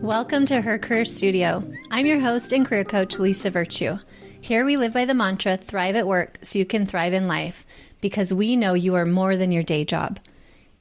Welcome to Her Career Studio. I'm your host and career coach, Lisa Virtue. Here we live by the mantra, thrive at work so you can thrive in life, because we know you are more than your day job.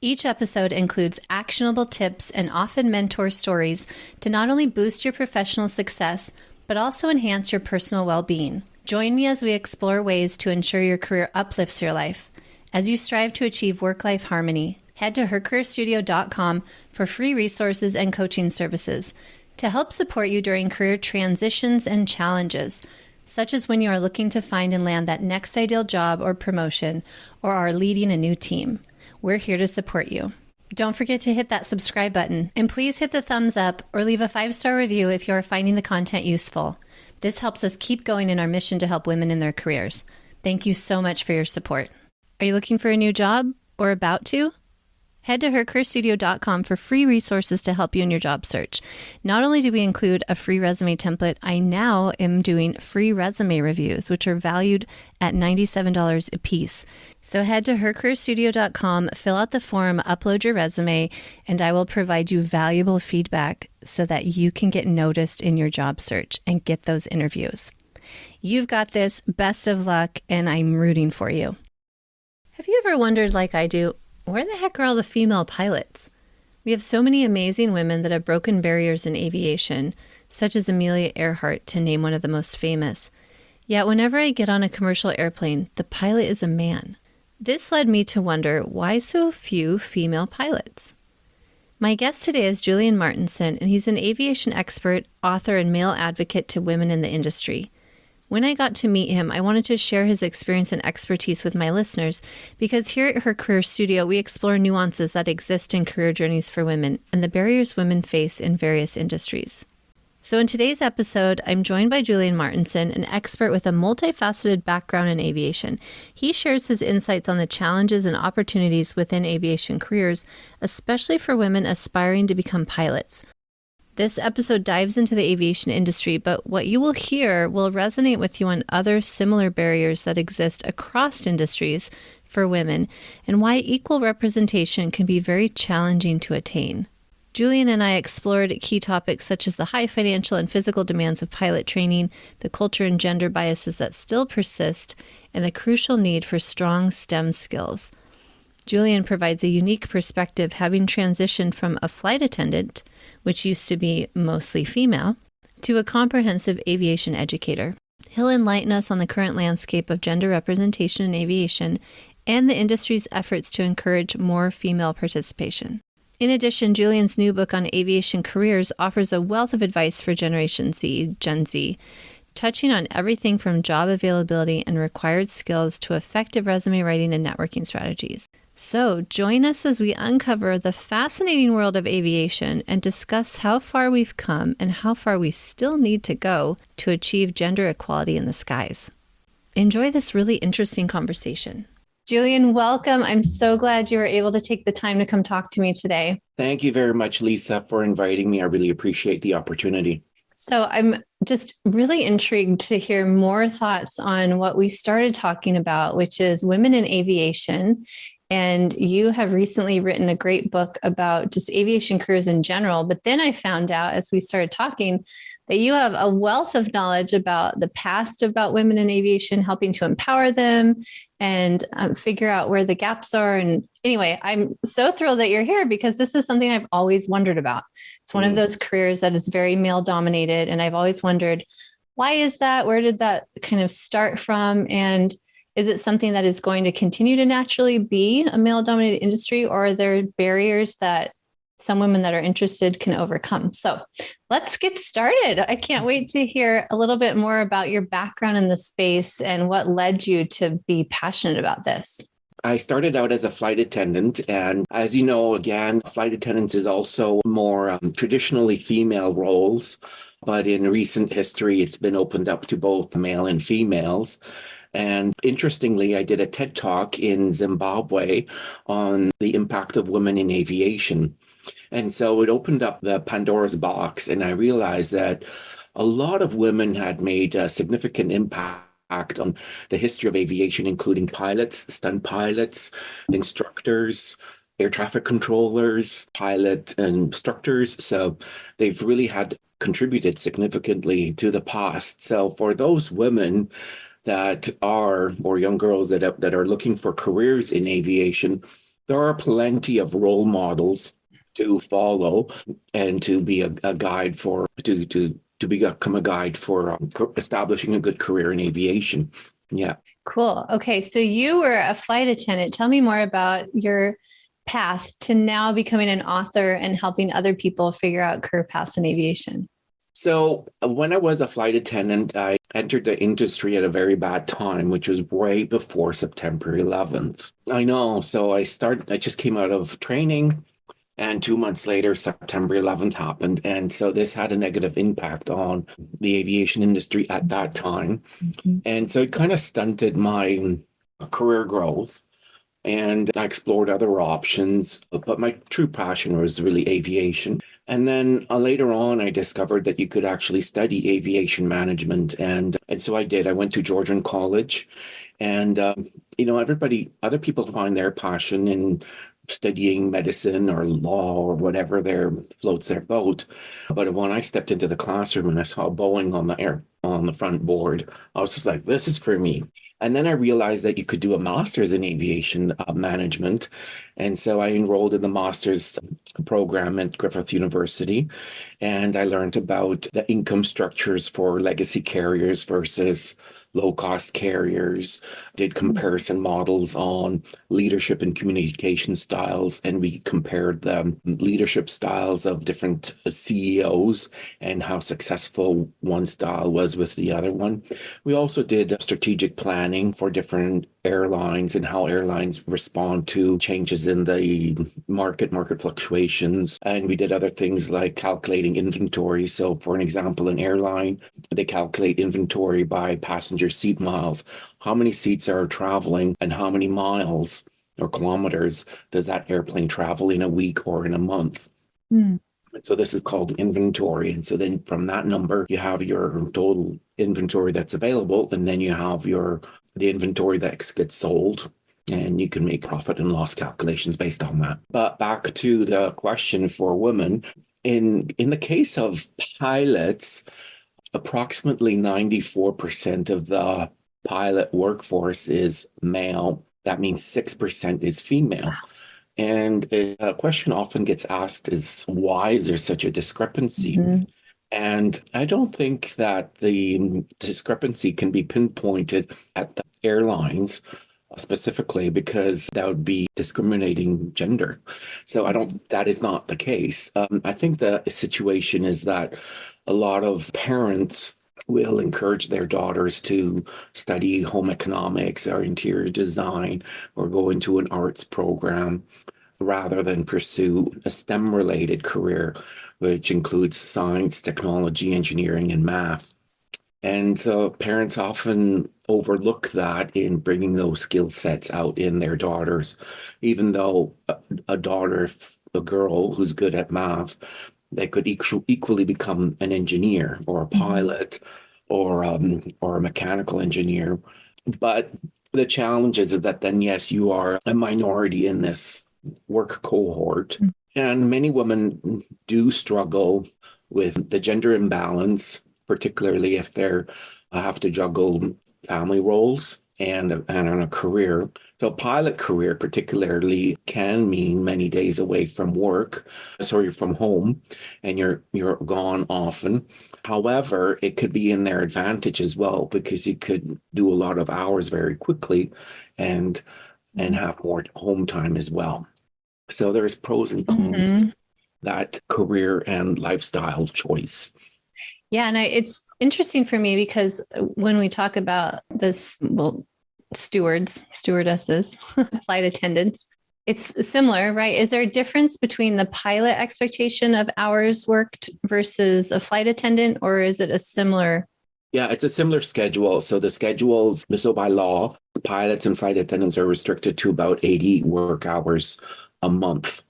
Each episode includes actionable tips and often mentor stories to not only boost your professional success, but also enhance your personal well-being. Join me as we explore ways to ensure your career uplifts your life as you strive to achieve work-life harmony. Head to hercareerstudio.com for free resources and coaching services to help support you during career transitions and challenges, such as when you are looking to find and land that next ideal job or promotion, or are leading a new team. We're here to support you. Don't forget to hit that subscribe button, and please hit the thumbs up or leave a 5-star review if you are finding the content useful. This helps us keep going in our mission to help women in their careers. Thank you so much for your support. Are you looking for a new job or about to? Head to hercareerstudio.com for free resources to help you in your job search. Not only do we include a free resume template, I now am doing free resume reviews, which are valued at $97 a piece. So head to hercareerstudio.com, fill out the form, upload your resume, and I will provide you valuable feedback so that you can get noticed in your job search and get those interviews. You've got this. Best of luck, and I'm rooting for you. Have you ever wondered, like I do, where the heck are all the female pilots? We have so many amazing women that have broken barriers in aviation, such as Amelia Earhart, to name one of the most famous. Yet whenever I get on a commercial airplane, the pilot is a man. This led me to wonder, why so few female pilots? My guest today is Julien Martinson, and he's an aviation expert, author, and male advocate to women in the industry. When I got to meet him, I wanted to share his experience and expertise with my listeners because here at Her Career Studio, we explore nuances that exist in career journeys for women and the barriers women face in various industries. So in today's episode, I'm joined by Julien Martinson, an expert with a multifaceted background in aviation. He shares his insights on the challenges and opportunities within aviation careers, especially for women aspiring to become pilots. This episode dives into the aviation industry, but what you will hear will resonate with you on other similar barriers that exist across industries for women and why equal representation can be very challenging to attain. Julien and I explored key topics such as the high financial and physical demands of pilot training, the culture and gender biases that still persist, and the crucial need for strong STEM skills. Julien provides a unique perspective, having transitioned from a flight attendant, which used to be mostly female, to a comprehensive aviation educator. He'll enlighten us on the current landscape of gender representation in aviation and the industry's efforts to encourage more female participation. In addition, Julien's new book on aviation careers offers a wealth of advice for Generation Z, Gen Z, touching on everything from job availability and required skills to effective resume writing and networking strategies. So join us as we uncover the fascinating world of aviation and discuss how far we've come and how far we still need to go to achieve gender equality in the skies. Enjoy this really interesting conversation. Julien, welcome. I'm so glad you were able to take the time to come talk to me today. Thank you very much, Lisa, for inviting me. I really appreciate the opportunity. So I'm just really intrigued to hear more thoughts on what we started talking about, which is women in aviation. And you have recently written a great book about just aviation careers in general. But then I found out as we started talking that you have a wealth of knowledge about the past about women in aviation, helping to empower them and figure out where the gaps are. And anyway, I'm so thrilled that you're here because this is something I've always wondered about. It's one of those careers that is very male dominated. And I've always wondered, why is that? Where did that kind of start from? And is it something that is going to continue to naturally be a male-dominated industry, or are there barriers that some women that are interested can overcome? So let's get started. I can't wait to hear a little bit more about your background in the space and what led you to be passionate about this. I started out as a flight attendant, and as you know, again, flight attendants is also more traditionally female roles, but in recent history, it's been opened up to both male and females. And interestingly, I did a TED Talk in Zimbabwe on the impact of women in aviation. And so it opened up the Pandora's box, and I realized that a lot of women had made a significant impact on the history of aviation, including pilots, stunt pilots, instructors, air traffic controllers, pilot instructors. So they've really had contributed significantly to the past. So for those women that are, or young girls that are looking for careers in aviation, there are plenty of role models to follow and to be a guide for, to become a guide for establishing a good career in aviation. Yeah. Cool. Okay. So you were a flight attendant. Tell me more about your path to now becoming an author and helping other people figure out career paths in aviation. So when I was a flight attendant, I entered the industry at a very bad time, which was way before September 11th. I know. So I just came out of training, and 2 months later, September 11th happened. And so this had a negative impact on the aviation industry at that time. Mm-hmm. And so it kind of stunted my career growth. And I explored other options, but my true passion was really aviation. And then later on, I discovered that you could actually study aviation management. And so I did. I went to Georgian College. And, other people find their passion in studying medicine or law or whatever floats their boat. But when I stepped into the classroom and I saw Boeing on the front board, I was just like, this is for me. And then I realized that you could do a master's in aviation management. And so I enrolled in the master's program at Griffith University. And I learned about the income structures for legacy carriers versus low-cost carriers, did comparison models on leadership and communication styles, and we compared the leadership styles of different CEOs and how successful one style was with the other one. We also did strategic planning for different airlines and how airlines respond to changes in the market fluctuations. And we did other things like calculating inventory. So for an example, an airline, they calculate inventory by passenger seat miles. How many seats are traveling and how many miles or kilometers does that airplane travel in a week or in a month? So this is called inventory. And so then from that number, you have your total inventory that's available. And then you have the inventory that gets sold. And you can make profit and loss calculations based on that. But back to the question for women, in the case of pilots, approximately 94% of the pilot workforce is male. That means 6% is female. And a question often gets asked is, why is there such a discrepancy? Mm-hmm. And I don't think that the discrepancy can be pinpointed at the airlines specifically, because that would be discriminating gender. So that is not the case. I think the situation is that a lot of parents will encourage their daughters to study home economics or interior design or go into an arts program rather than pursue a STEM-related career, which includes science, technology, engineering, and math. And so parents often overlook that in bringing those skill sets out in their daughters, even though a girl who's good at math, they could equally become an engineer or a pilot or a mechanical engineer. But the challenge is that then, yes, you are a minority in this work cohort. And many women do struggle with the gender imbalance, particularly if they have to juggle family roles and on a career. So a pilot career particularly can mean many days away from from home, and you're gone often. However, it could be in their advantage as well, because you could do a lot of hours very quickly and have more home time as well. So there's pros and cons to that career and lifestyle choice. Yeah. And it's interesting for me because when we talk about this, stewardesses, flight attendants, it's similar, right? Is there a difference between the pilot expectation of hours worked versus a flight attendant, or is it a similar? Yeah, it's a similar schedule. So the schedules, so by law, pilots and flight attendants are restricted to about 80 work hours a month.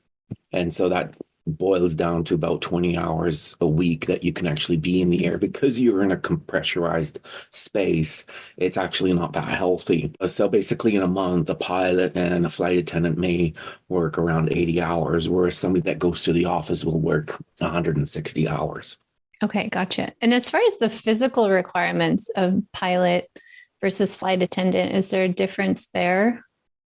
And so that boils down to about 20 hours a week that you can actually be in the air because you're in a pressurized space. It's actually not that healthy. So basically in a month, a pilot and a flight attendant may work around 80 hours, whereas somebody that goes to the office will work 160 hours. Okay, gotcha. And as far as the physical requirements of pilot versus flight attendant, is there a difference there?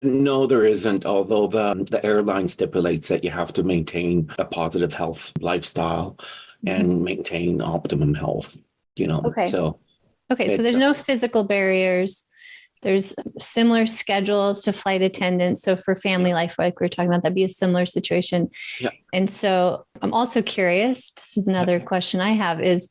No, there isn't, although the airline stipulates that you have to maintain a positive health lifestyle and maintain optimum health, Okay. So Okay, so there's no physical barriers. There's similar schedules to flight attendants. So for family life, like we were talking about, that'd be a similar situation. Yeah. And so I'm also curious, this is another question I have is,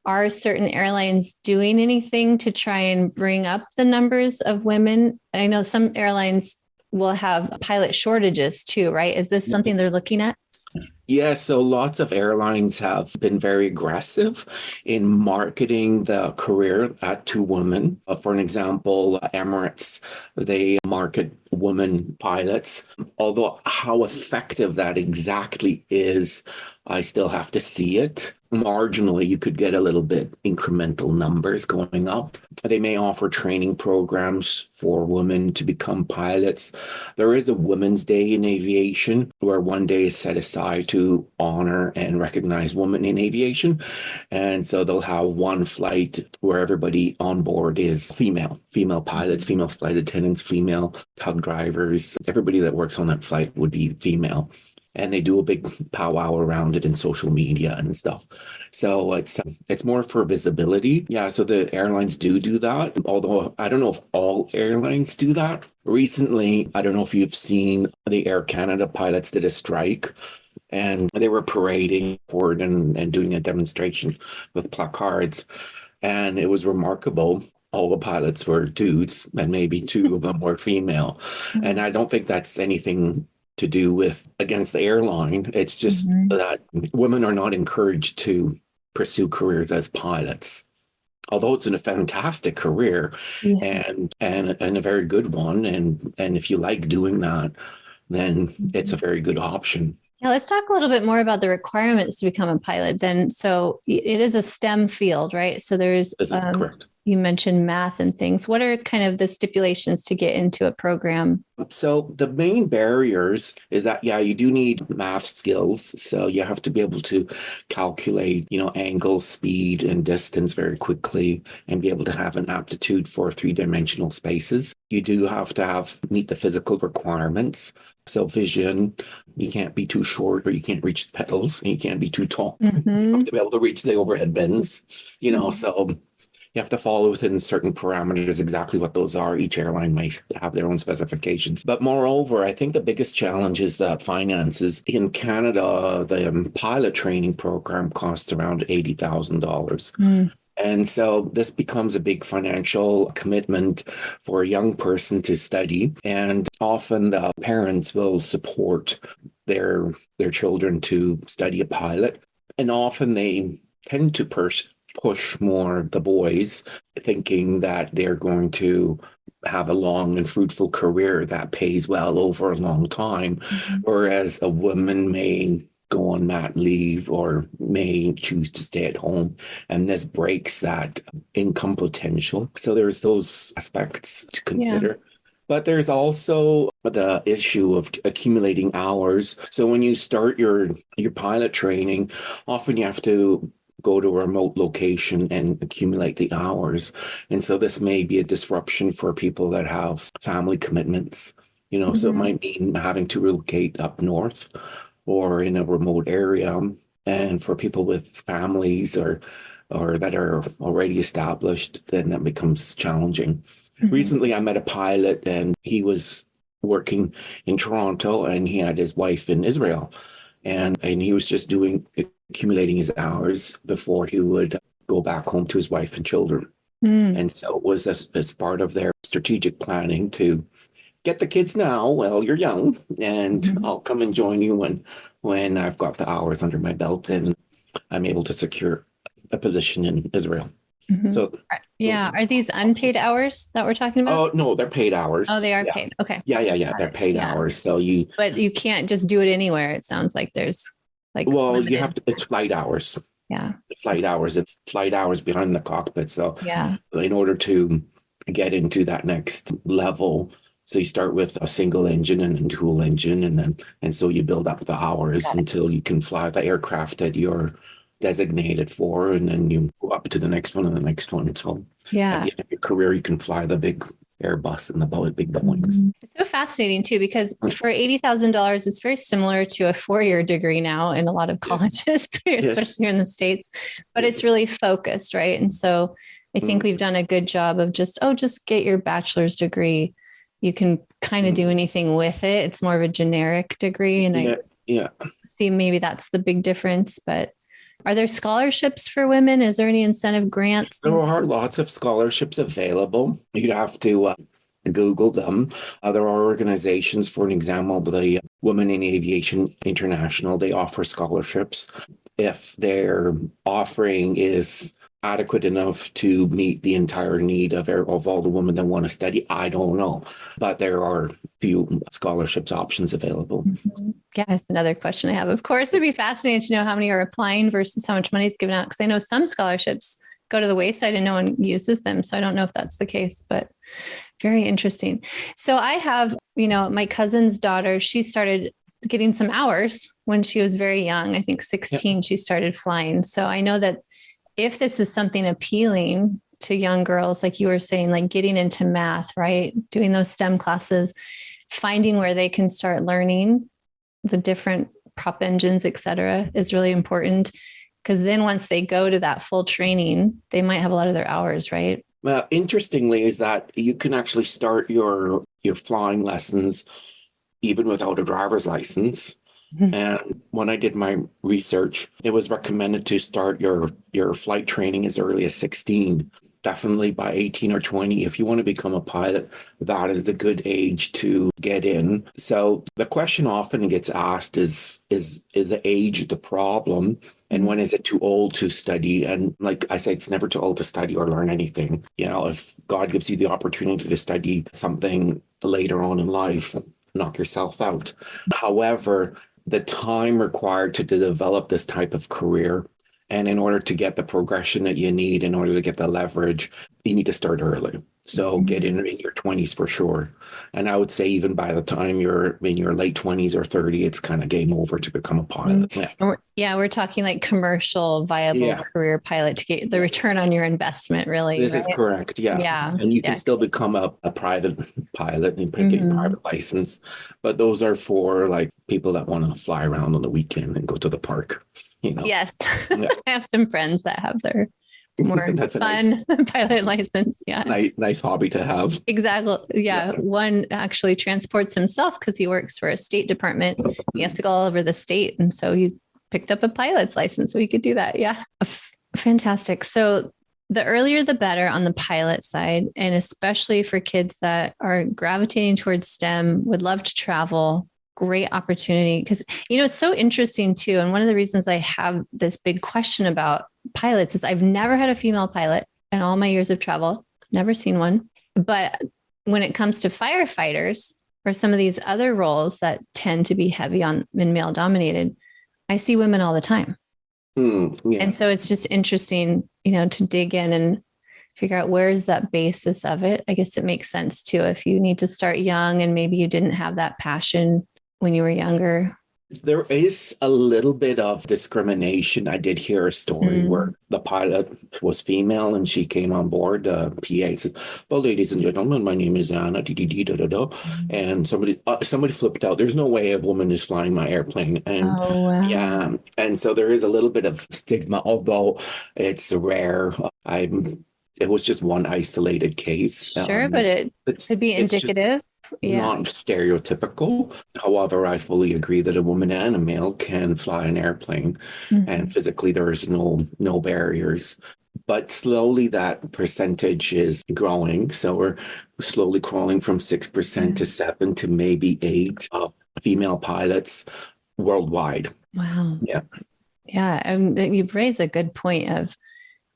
are certain airlines doing anything to try and bring up the numbers of women? I know some airlines will have pilot shortages too, right? Is this something they're looking at? Yeah, so lots of airlines have been very aggressive in marketing the career to women. For an example, Emirates, they market women pilots. Although how effective that exactly is, I still have to see it. Marginally, you could get a little bit incremental numbers going up. They may offer training programs for women to become pilots. There is a Women's Day in aviation where one day is set aside to honor and recognize women in aviation. And so they'll have one flight where everybody on board is female pilots, female flight attendants, female tug drivers. Everybody that works on that flight would be female. And they do a big powwow around it in social media and stuff. So it's more for visibility. Yeah, so the airlines do that. Although I don't know if all airlines do that. Recently, I don't know if you've seen the Air Canada pilots did a strike. And they were parading forward and doing a demonstration with placards. And it was remarkable. All the pilots were dudes, and maybe two of them were female. And I don't think that's anything to do with against the airline. It's just that women are not encouraged to pursue careers as pilots. Although it's a fantastic career and a very good one. And if you like doing that, then it's a very good option. Yeah, let's talk a little bit more about the requirements to become a pilot then. So it is a STEM field, right? So there's, This is correct. You mentioned math and things. What are kind of the stipulations to get into a program? So the main barriers is that, yeah, you do need math skills. So you have to be able to calculate, angle, speed, and distance very quickly and be able to have an aptitude for three-dimensional spaces. You do have to meet the physical requirements. So vision, you can't be too short or you can't reach the pedals and you can't be too tall. You have to be able to reach the overhead bins, so you have to follow within certain parameters exactly what those are. Each airline might have their own specifications. But moreover, I think the biggest challenge is the finances. In Canada, the pilot training program costs around $80,000. And so this becomes a big financial commitment for a young person to study. And often the parents will support their children to study a pilot. And often they tend to push more the boys, thinking that they're going to have a long and fruitful career that pays well over a long time, whereas a woman may go on mat leave or may choose to stay at home, and this breaks that income potential. So there's those aspects to consider. But there's also the issue of accumulating hours. So when you start your pilot training, often you have to go to a remote location and accumulate the hours. And so this may be a disruption for people that have family commitments, so it might mean having to relocate up north or in a remote area. And for people with families or that are already established, then that becomes challenging. Recently, I met a pilot and he was working in Toronto and he had his wife in Israel. And he was just accumulating his hours before he would go back home to his wife and children. And so it was as part of their strategic planning to get the kids now while you're young, and I'll come and join you when I've got the hours under my belt and I'm able to secure a position in Israel. So are these unpaid hours that we're talking about? Oh no, they're paid hours. Oh, they are paid. Okay. Yeah. They're paid hours. So but you can't just do it anywhere. It sounds like there's Like Well, you limited? have to, it's flight hours. Yeah. It's flight hours behind the cockpit. So Yeah. in order to get into that next level, so you start with a single engine and a dual engine, and so you build up the hours Got it. until you can fly the aircraft that you're designated for, and then you go up to the next one and the next one. So at Yeah. the end of your career, you can fly the big Airbus and the big Boeings. Mhm. It's so fascinating too, because for $80,000, it's very similar to a 4-year degree now in a lot of Yes. colleges, especially Yes. here in the States, but it's Yes. really focused, right? And so I think we've done a good job of just get your bachelor's degree. You can kind of do anything with it. It's more of a generic degree. And Yeah. I Yeah. see maybe that's the big difference, but are there scholarships for women? Is there any incentive grants? There Things? are lots of scholarships available. You'd have to Google them. There are organizations, for an example, the Women in Aviation International, they offer scholarships. If their offering is adequate enough to meet the entire need of all the women that want to study, I don't know. But there are few scholarships options available. Mhm. Yeah, that's another question I have. Of course, it'd be fascinating to know how many are applying versus how much money is given out. Because I know some scholarships go to the wayside and no one uses them. So I don't know if that's the case, but very interesting. So I have, my cousin's daughter, she started getting some hours when she was very young. I think 16, she started flying. So I know that if this is something appealing to young girls, like you were saying, like getting into math, right? Doing those STEM classes, finding where they can start learning the different prop engines, et cetera, is really important. Because then once they go to that full training, they might have a lot of their hours, right? Interestingly, is that you can actually start your flying lessons even without a driver's license. And when I did my research, it was recommended to start your flight training as early as 16. Definitely by 18 or 20, if you want to become a pilot, that is the good age to get in. So the question often gets asked is the age the problem? And when is it too old to study? And like I say, it's never too old to study or learn anything. If God gives you the opportunity to study something later on in life, knock yourself out. However, the time required to develop this type of career, and in order to get the progression that you need, in order to get the leverage, you need to start early. So get in your 20s for sure. And I would say even by the time you're in your late 20s or 30, it's kind of game over to become a pilot. We're talking like commercial viable career pilot to get the return on your investment, really. This right? is correct. Yeah. Yeah. And you can still become a private pilot and get a private license. But those are for like people that want to fly around on the weekend and go to the park. Yes. I have some friends that have their more That's a fun pilot license. Yeah. Nice hobby to have. Exactly. Yeah. One actually transports himself because he works for a state department. He has to go all over the state. And so he picked up a pilot's license so he could do that. Yeah. Fantastic. So the earlier the better on the pilot side, and especially for kids that are gravitating towards STEM, would love to travel. Great opportunity. Because, it's so interesting too. And one of the reasons I have this big question about pilots is I've never had a female pilot in all my years of travel, never seen one. But when it comes to firefighters or some of these other roles that tend to be heavy on and male dominated, I see women all the time. And so it's just interesting, to dig in and figure out where is that basis of it. I guess it makes sense too. If you need to start young and maybe you didn't have that passion when you were younger. There is a little bit of discrimination. I did hear a story where the pilot was female and she came on board. The PA said, "Well, ladies and gentlemen, my name is Anna." And somebody flipped out. There's no way a woman is flying my airplane. And yeah, and so there is a little bit of stigma, although it's rare. It was just one isolated case. Sure, but it could be indicative. Not stereotypical. However, I fully agree that a woman and a male can fly an airplane, and physically there is no barriers. But slowly that percentage is growing. So we're slowly crawling from 6% to 7 to maybe 8 of female pilots worldwide. Wow. Yeah. Yeah. And you raise a good point of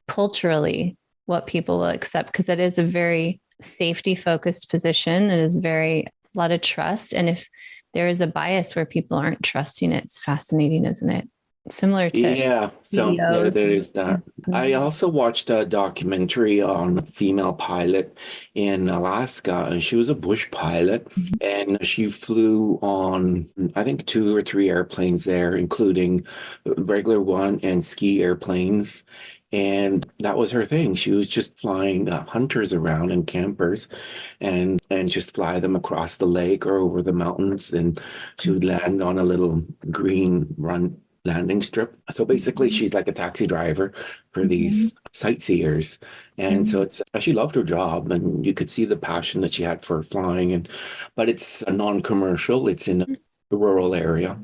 culturally what people will accept, because it is a very safety focused position. It is a lot of trust. And if there is a bias where people aren't trusting it, it's fascinating, isn't it? similar to Yeah, so CEOs. there is that. I also watched a documentary on a female pilot in Alaska, and she was a bush pilot, and she flew on, I think, two or three airplanes there, including regular one and ski airplanes. And that was her thing. She was just flying hunters around and campers and just fly them across the lake or over the mountains. And she would land on a little green run landing strip. So basically, she's like a taxi driver for these sightseers. And so she loved her job, and you could see the passion that she had for flying. But it's a non-commercial. It's in a rural area.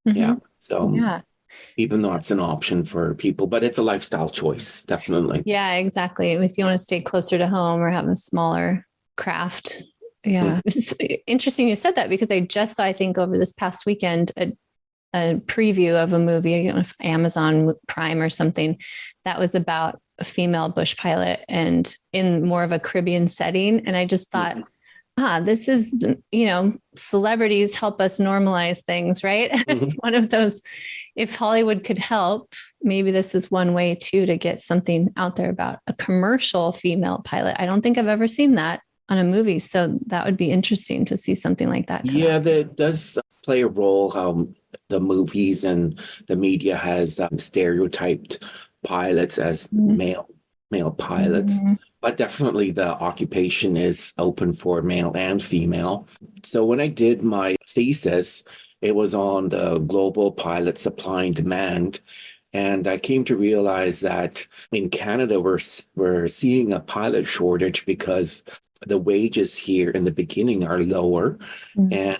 Yeah. So Yeah. even though it's an option for people, but it's a lifestyle choice, definitely. Yeah, exactly. If you want to stay closer to home or have a smaller craft. Yeah. It's interesting you said that, because I just saw, I think over this past weekend, a preview of a movie, I don't know if Amazon Prime or something, that was about a female bush pilot and in more of a Caribbean setting. And I just thought, this is, celebrities help us normalize things, right? It's one of those, if Hollywood could help, maybe this is one way too, to get something out there about a commercial female pilot. I don't think I've ever seen that on a movie. So that would be interesting to see something like that. Yeah, that does play a role, how the movies and the media has stereotyped pilots as male pilots. But definitely the occupation is open for male and female. So when I did my thesis, it was on the global pilot supply and demand. And I came to realize that in Canada, we're seeing a pilot shortage because the wages here in the beginning are lower, and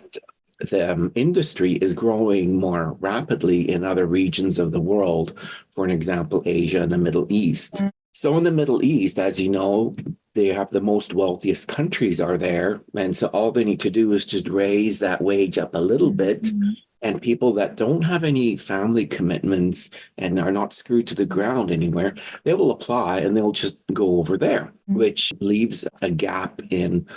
the industry is growing more rapidly in other regions of the world, for an example, Asia and the Middle East. So in the Middle East, as you know, they have the most wealthiest countries are there. And so all they need to do is just raise that wage up a little bit. And people that don't have any family commitments and are not screwed to the ground anywhere, they will apply and they'll just go over there, which leaves a gap in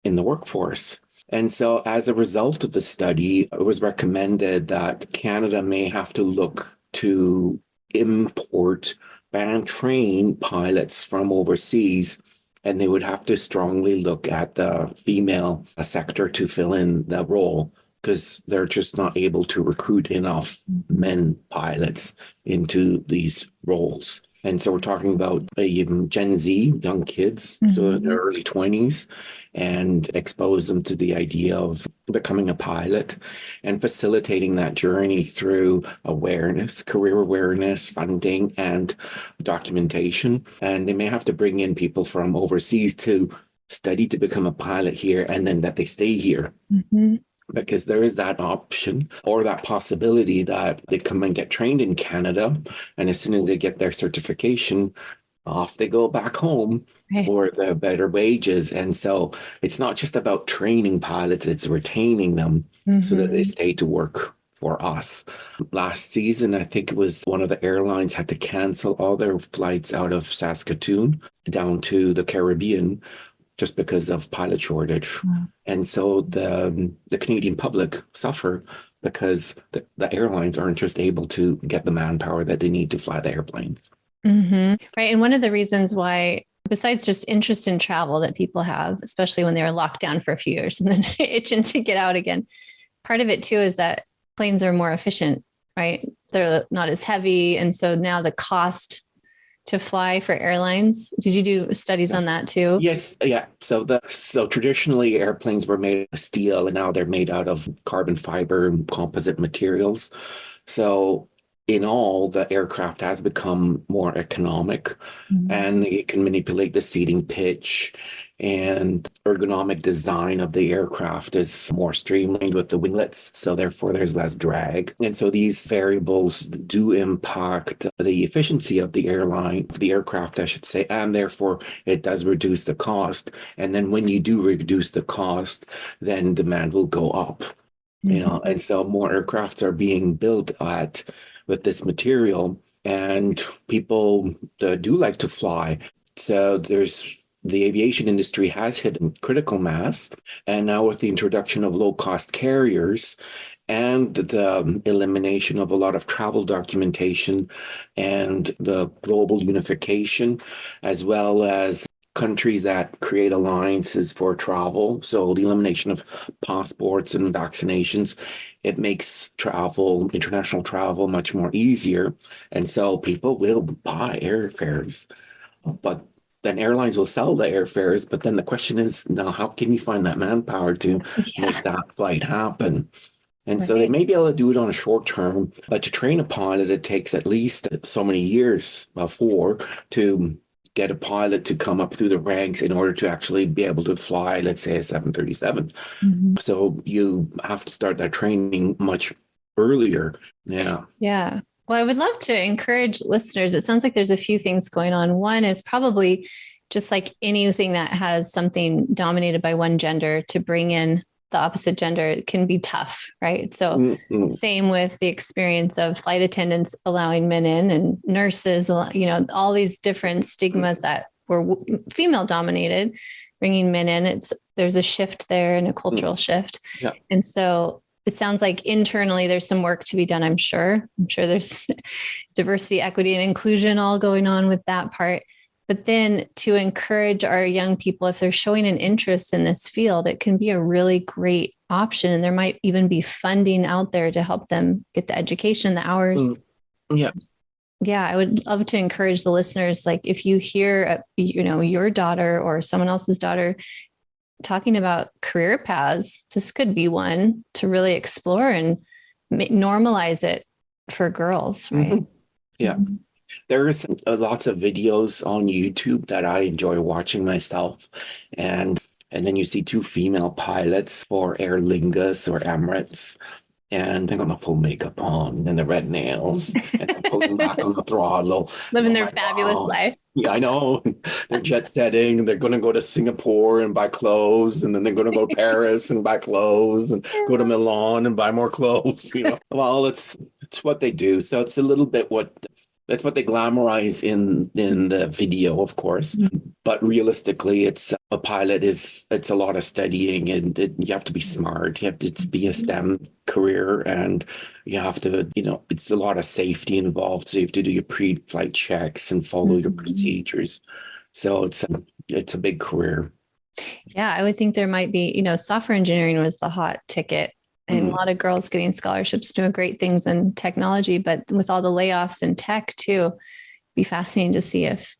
the workforce. And so as a result of the study, it was recommended that Canada may have to look to import and train pilots from overseas, and they would have to strongly look at the female sector to fill in the role, because they're just not able to recruit enough men pilots into these roles. And so we're talking about even Gen Z, young kids, so in their early 20s, and expose them to the idea of becoming a pilot and facilitating that journey through awareness, career awareness, funding, and documentation. And they may have to bring in people from overseas to study to become a pilot here, and then that they stay here. Because there is that option or that possibility that they come and get trained in Canada, and as soon as they get their certification, off they go back home for the better wages. And so it's not just about training pilots, it's retaining them so that they stay to work for us. Last season, I think it was one of the airlines had to cancel all their flights out of Saskatoon down to the Caribbean just because of pilot shortage. And so the Canadian public suffer because the airlines aren't just able to get the manpower that they need to fly the airplanes. Right. And one of the reasons why, besides just interest in travel that people have, especially when they were locked down for a few years and then itching to get out again, part of it too is that planes are more efficient, right? They're not as heavy. And so now the cost to fly for airlines. Did you do studies on that too? Yes. Yeah. So traditionally airplanes were made of steel, and now they're made out of carbon fiber and composite materials. So in all, the aircraft has become more economic, and it can manipulate the seating pitch, and ergonomic design of the aircraft is more streamlined with the winglets. So therefore there's less drag. And so these variables do impact the efficiency of the aircraft, I should say, and therefore it does reduce the cost. And then when you do reduce the cost, then demand will go up, and so more aircrafts are being built with this material, and people do like to fly. So the aviation industry has hit critical mass. And now with the introduction of low-cost carriers and the elimination of a lot of travel documentation and the global unification, as well as countries that create alliances for travel. So the elimination of passports and vaccinations, it makes travel, international travel, much more easier. And so people will buy airfares, but then airlines will sell the airfares. But then the question is, now how can you find that manpower to make that flight happen? And so they may be able to do it on a short term, but to train a pilot, it takes at least so many years before to get a pilot to come up through the ranks in order to actually be able to fly, let's say, a 737. So you have to start that training much earlier. Yeah. Yeah. Well, I would love to encourage listeners. It sounds like there's a few things going on. One is probably just like anything that has something dominated by one gender, to bring in the opposite gender, it can be tough, right? So same with the experience of flight attendants allowing men in, and nurses, all these different stigmas that were female dominated, bringing men in. There's a shift there, and a cultural shift. Yeah. And so it sounds like internally there's some work to be done. I'm sure there's diversity, equity, and inclusion all going on with that part. But then to encourage our young people, if they're showing an interest in this field, it can be a really great option. And there might even be funding out there to help them get the education, the hours. Yeah. Yeah, I would love to encourage the listeners. Like if you hear, your daughter or someone else's daughter talking about career paths, this could be one to really explore and normalize it for girls, right? Yeah. There's lots of videos on YouTube that I enjoy watching myself. And then you see two female pilots for Aer Lingus or Emirates. And they got the full makeup on and the red nails and they're pulling back on the throttle. Living their fabulous life. Yeah, I know. They're jet setting. They're going to go to Singapore and buy clothes. And then they're going to go to Paris and buy clothes and go to Milan and buy more clothes. Well, it's what they do. So it's a little bit that's what they glamorize in the video, of course. But realistically, it's a lot of studying, and you have to be smart. You have to be a STEM career, and you have to, it's a lot of safety involved. So you have to do your pre-flight checks and follow your procedures. So it's a big career. Yeah, I would think there might be, software engineering was the hot ticket. And a lot of girls getting scholarships, doing great things in technology, but with all the layoffs in tech too, it'd be fascinating to see if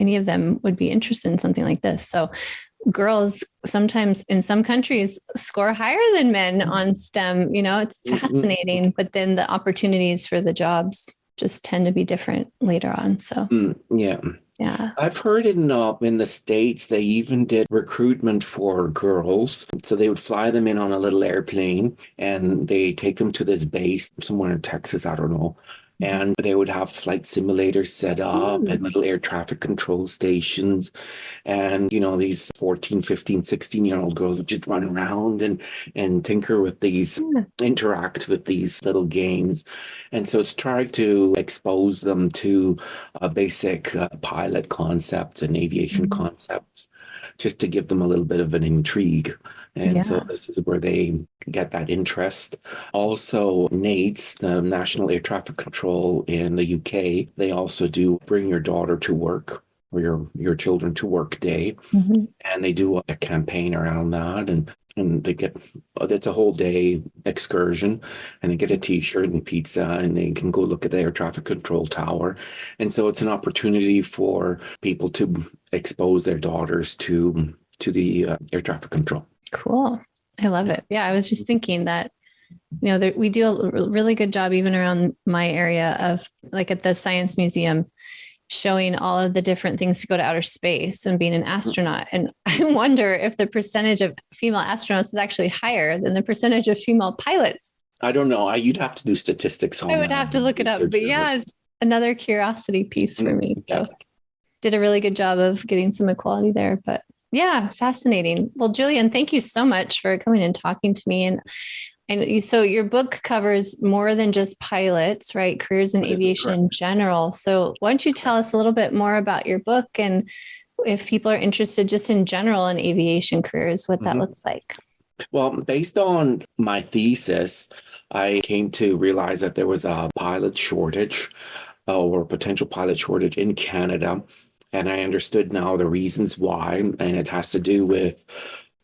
any of them would be interested in something like this. So girls sometimes in some countries score higher than men on STEM, it's fascinating, but then the opportunities for the jobs just tend to be different later on. So yeah. I've heard in the States, they even did recruitment for girls. So they would fly them in on a little airplane and they take them to this base somewhere in Texas, I don't know. And they would have flight simulators set up and little air traffic control stations. And, these 14, 15, 16-year-old girls would just run around and tinker with these, interact with these little games. And so it's trying to expose them to basic pilot concepts and aviation concepts, just to give them a little bit of an intrigue. And so this is where they get that interest. Also, NATES, the National Air Traffic Control in the UK, they also do Bring Your Daughter to Work or your Children to Work Day. And they do a campaign around that. And they it's a whole day excursion, and they get a t-shirt and pizza, and they can go look at the air traffic control tower. And so it's an opportunity for people to expose their daughters to the air traffic control. Cool. I love it. Yeah. I was just thinking that, we do a really good job even around my area of like at the Science Museum, showing all of the different things to go to outer space and being an astronaut. And I wonder if the percentage of female astronauts is actually higher than the percentage of female pilots. I don't know. You'd have to do statistics on that. I would have to look it up, but it's another curiosity piece for me. So did a really good job of getting some equality there, but yeah, fascinating. Well, Julien, thank you so much for coming and talking to me. And so your book covers more than just pilots, right? Careers in aviation in general. So why don't you tell us a little bit more about your book, and if people are interested just in general in aviation careers, what that looks like? Well, based on my thesis, I came to realize that there was a pilot shortage or potential pilot shortage in Canada. And I understood now the reasons why, and it has to do with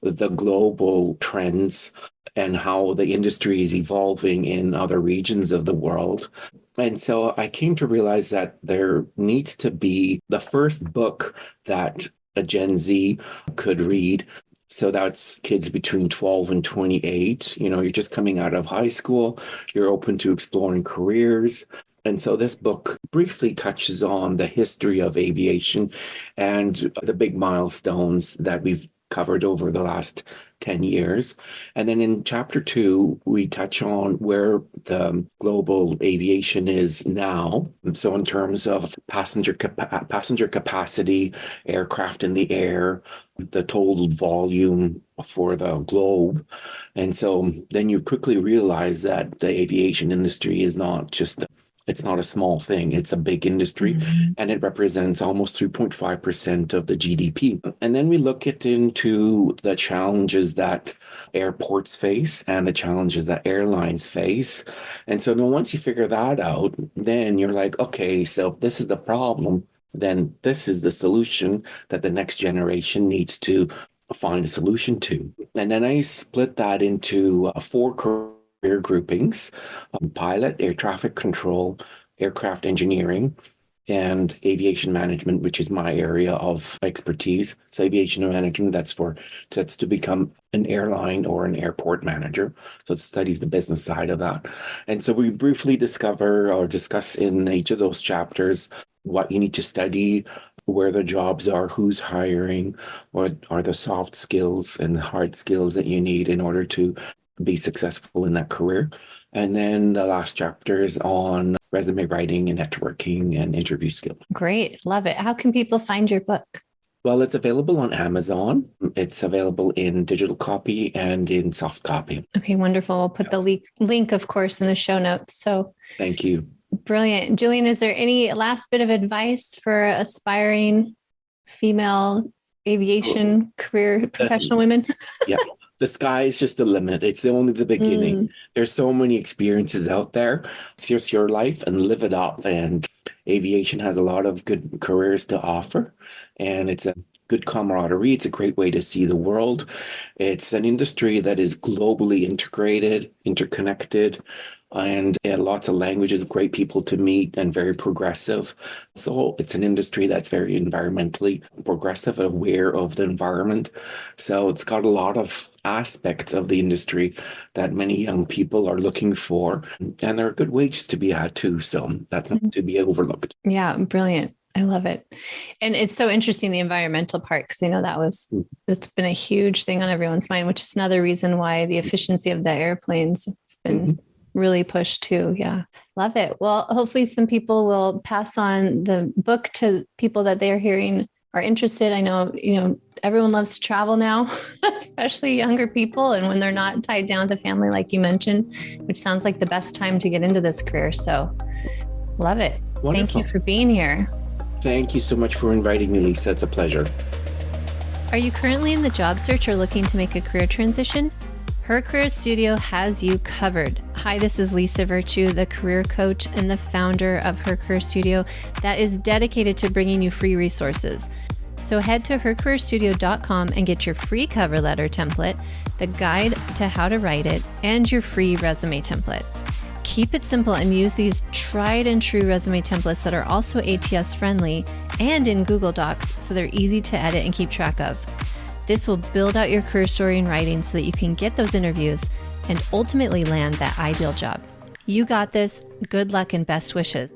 the global trends and how the industry is evolving in other regions of the world. And so I came to realize that there needs to be the first book that a Gen Z could read. So that's kids between 12 and 28. You're just coming out of high school, you're open to exploring careers. And so this book briefly touches on the history of aviation and the big milestones that we've covered over the last 10 years. And then in chapter 2, we touch on where the global aviation is now. So in terms of passenger capacity, aircraft in the air, the total volume for the globe. And so then you quickly realize that the aviation industry is it's not a small thing. It's a big industry, and it represents almost 3.5% of the GDP. And then we look into the challenges that airports face and the challenges that airlines face. And so then once you figure that out, then you're like, okay, so if this is the problem, then this is the solution that the next generation needs to find a solution to. And then I split that into 4 career groupings: pilot, air traffic control, aircraft engineering, and aviation management, which is my area of expertise. So aviation management, that's to become an airline or an airport manager. So it studies the business side of that. And so we briefly discuss in each of those chapters what you need to study, where the jobs are, who's hiring, what are the soft skills and hard skills that you need in order to be successful in that career. And then the last chapter is on resume writing and networking and interview skills. Great. Love it. How can people find your book? Well, it's available on Amazon. It's available in digital copy and in soft copy. Okay, wonderful. We'll put the link, of course, in the show notes. So thank you. Brilliant. Julien, is there any last bit of advice for aspiring female aviation career professional women? Yeah. The sky is just the limit. It's only the beginning. There's so many experiences out there. It's just your life and live it up. And aviation has a lot of good careers to offer. And it's a good camaraderie. It's a great way to see the world. It's an industry that is globally integrated, interconnected, and lots of languages, great people to meet, and very progressive. So it's an industry that's very environmentally progressive, aware of the environment. So it's got a lot of aspects of the industry that many young people are looking for. And there are good wages to be had too. So that's not to be overlooked. Yeah, brilliant. I love it. And it's so interesting, the environmental part, because I know it's been a huge thing on everyone's mind, which is another reason why the efficiency of the airplanes has been really pushed too. Yeah. Love it. Well, hopefully some people will pass on the book to people that they're hearing are interested. I know, everyone loves to travel now, especially younger people. And when they're not tied down with a family, like you mentioned, which sounds like the best time to get into this career. So love it. Wonderful. Thank you for being here. Thank you so much for inviting me, Lisa. It's a pleasure. Are you currently in the job search or looking to make a career transition? Her Career Studio has you covered. Hi, this is Lisa Virtue, the career coach and the founder of Her Career Studio that is dedicated to bringing you free resources. So head to hercareerstudio.com and get your free cover letter template, the guide to how to write it, and your free resume template. Keep it simple and use these tried and true resume templates that are also ATS friendly and in Google Docs so they're easy to edit and keep track of. This will build out your career story in writing so that you can get those interviews and ultimately land that ideal job. You got this. Good luck and best wishes.